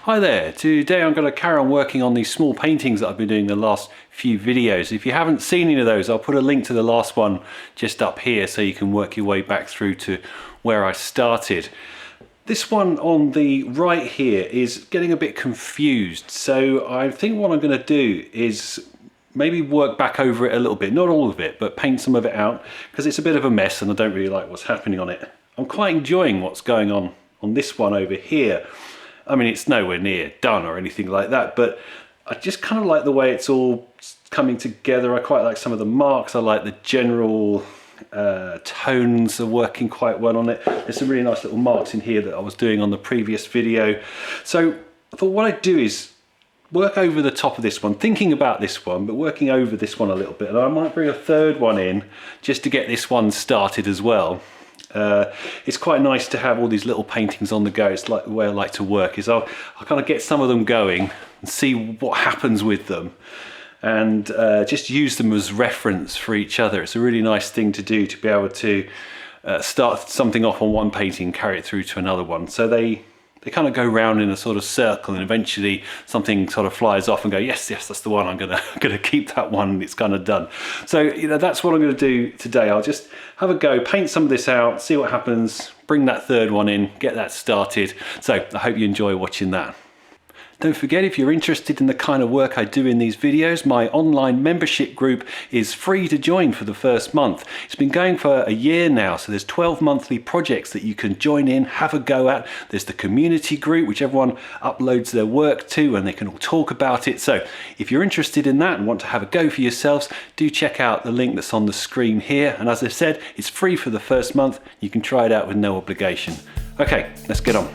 Hi there, today I'm going to carry on working on these small paintings that I've been doing the last few videos. If you haven't seen any of those, I'll put a link to the last one just up here so you can work your way back through to where I started. This one on the right here is getting a bit confused, so I think what I'm going to do is maybe work back over it a little bit, not all of it, but paint some of it out because it's a bit of a mess and I don't really like what's happening on it. I'm quite enjoying what's going on this one over here. I mean, it's nowhere near done or anything like that, but I just kind of like the way it's all coming together. I quite like some of the marks. I like the general tones are working quite well on it. There's some really nice little marks in here that I was doing on the previous video. So I thought what I'd do is work over the top of this one, thinking about this one, but working over this one a little bit. And I might bring a third one in just to get this one started as well. It's quite nice to have all these little paintings on the go. It's like the way I like to work is I'll kind of get some of them going and see what happens with them and just use them as reference for each other. It's a really nice thing to do, to be able to start something off on one painting, carry it through to another one. So they kind of go round in a sort of circle and eventually something sort of flies off and go, yes, that's the one, I'm gonna keep that one, and it's kind of done. So, you know, that's what I'm gonna do today. I'll just have a go, paint some of this out, see what happens, bring that third one in, get that started. So I hope you enjoy watching that. Don't forget, if you're interested in the kind of work I do in these videos, my online membership group is free to join for the first month. It's been going for a year now, so there's 12 monthly projects that you can join in, have a go at. There's the community group, which everyone uploads their work to and they can all talk about it. So if you're interested in that and want to have a go for yourselves, do check out the link that's on the screen here. And as I said, it's free for the first month. You can try it out with no obligation. Okay, let's get on.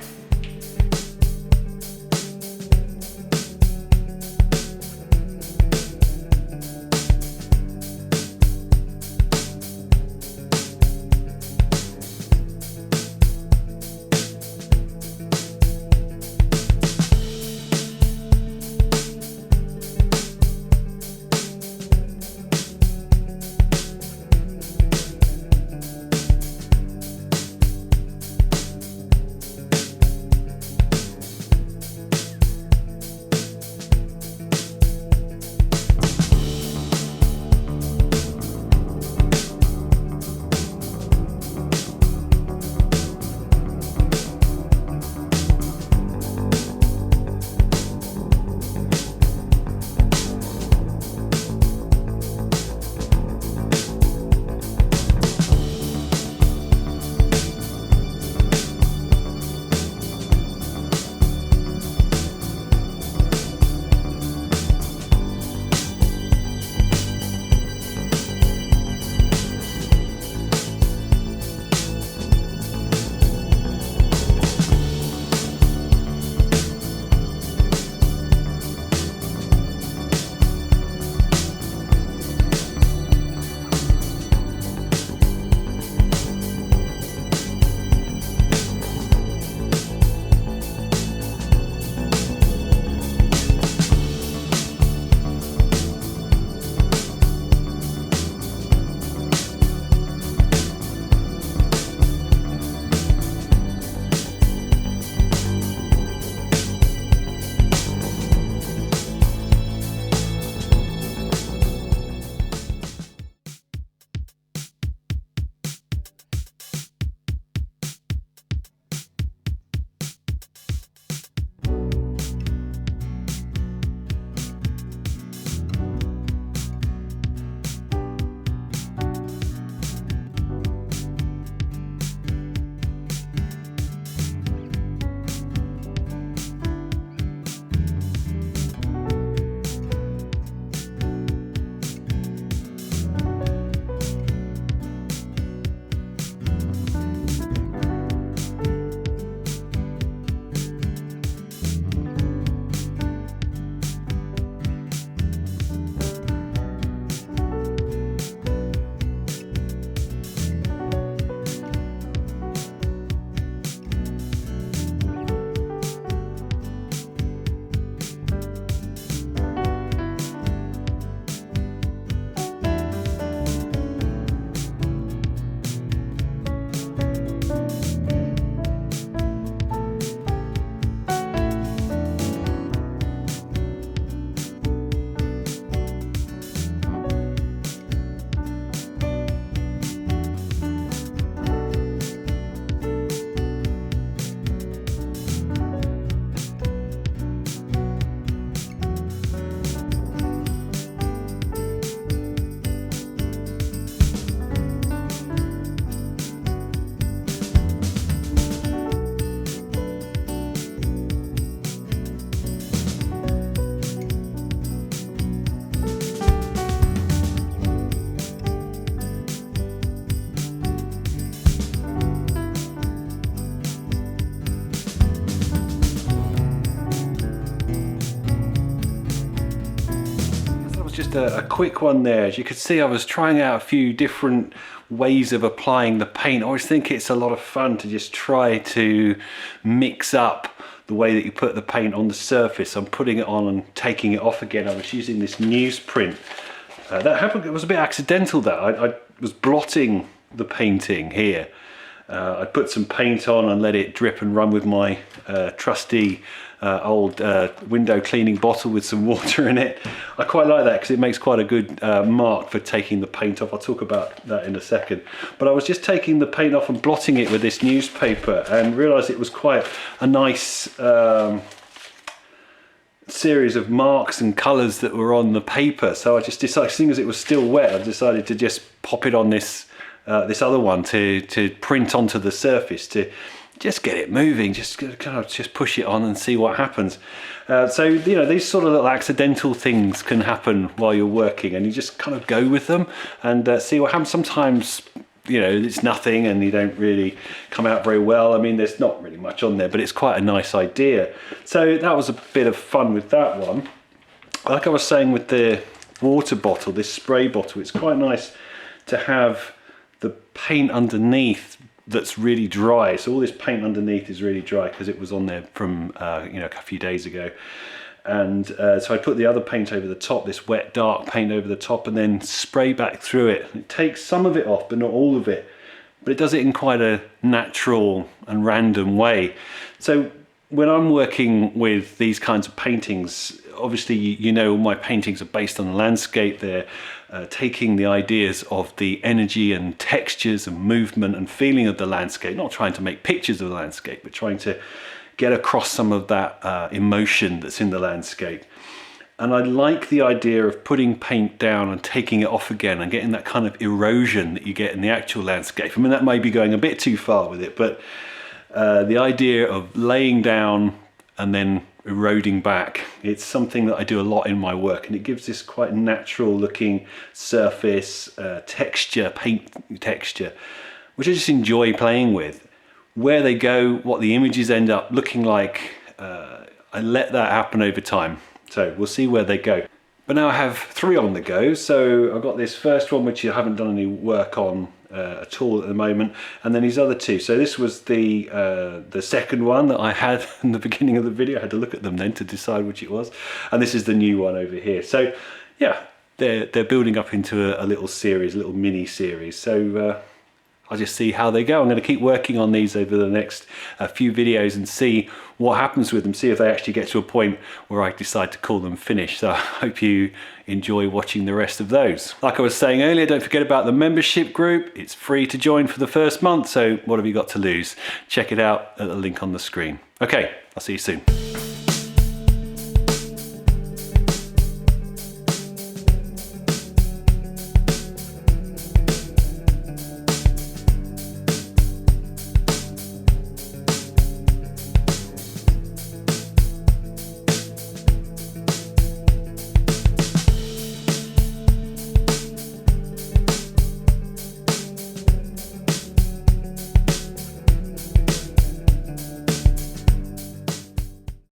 just a quick one there. As you can see, I was trying out a few different ways of applying the paint. I always think it's a lot of fun to just try to mix up the way that you put the paint on the surface. I'm putting it on and taking it off again. I was using this newsprint. That happened, it was a bit accidental that I was blotting the painting here. I put some paint on and let it drip and run with my trusty old window cleaning bottle with some water in it. I quite like that because it makes quite a good mark for taking the paint off. I'll talk about that in a second. But I was just taking the paint off and blotting it with this newspaper and realised it was quite a nice series of marks and colours that were on the paper. So I just decided, seeing as it was still wet, I decided to just pop it on this this other one to print onto the surface, to just get it moving, just kind of just push it on and see what happens. So, you know, these sort of little accidental things can happen while you're working, and you just kind of go with them and see what happens. Sometimes, you know, it's nothing and you don't really come out very well. I mean, there's not really much on there, but it's quite a nice idea. So that was a bit of fun with that one. Like I was saying with the water bottle, this spray bottle, it's quite nice to have the paint underneath that's really dry. So all this paint underneath is really dry because it was on there from you know, a few days ago. And so I put the other paint over the top, this wet dark paint over the top, and then spray back through it. It takes some of it off, but not all of it. But it does it in quite a natural and random way. So when I'm working with these kinds of paintings, obviously, you know, all my paintings are based on the landscape. They're taking the ideas of the energy and textures and movement and feeling of the landscape, not trying to make pictures of the landscape, but trying to get across some of that emotion that's in the landscape. And I like the idea of putting paint down and taking it off again and getting that kind of erosion that you get in the actual landscape. I mean, that may be going a bit too far with it, but the idea of laying down and then eroding back, it's something that I do a lot in my work, and it gives this quite natural looking surface texture, paint texture, which I just enjoy playing with. Where they go, what the images end up looking like, I let that happen over time. So we'll see where they go. But now I have 3 on the go. So I've got this first one, which I haven't done any work on at all at the moment, and then these other 2. So this was the second one that I had in the beginning of the video. I had to look at them then to decide which it was, and this is the new one over here. So yeah, they're building up into a little series, a little mini series. So I'll just see how they go. I'm going to keep working on these over the next few videos and see what happens with them, see if they actually get to a point where I decide to call them finished. So I hope you enjoy watching the rest of those. Like I was saying earlier, don't forget about the membership group. It's free to join for the first month, so what have you got to lose? Check it out at the link on the screen. Okay, I'll see you soon.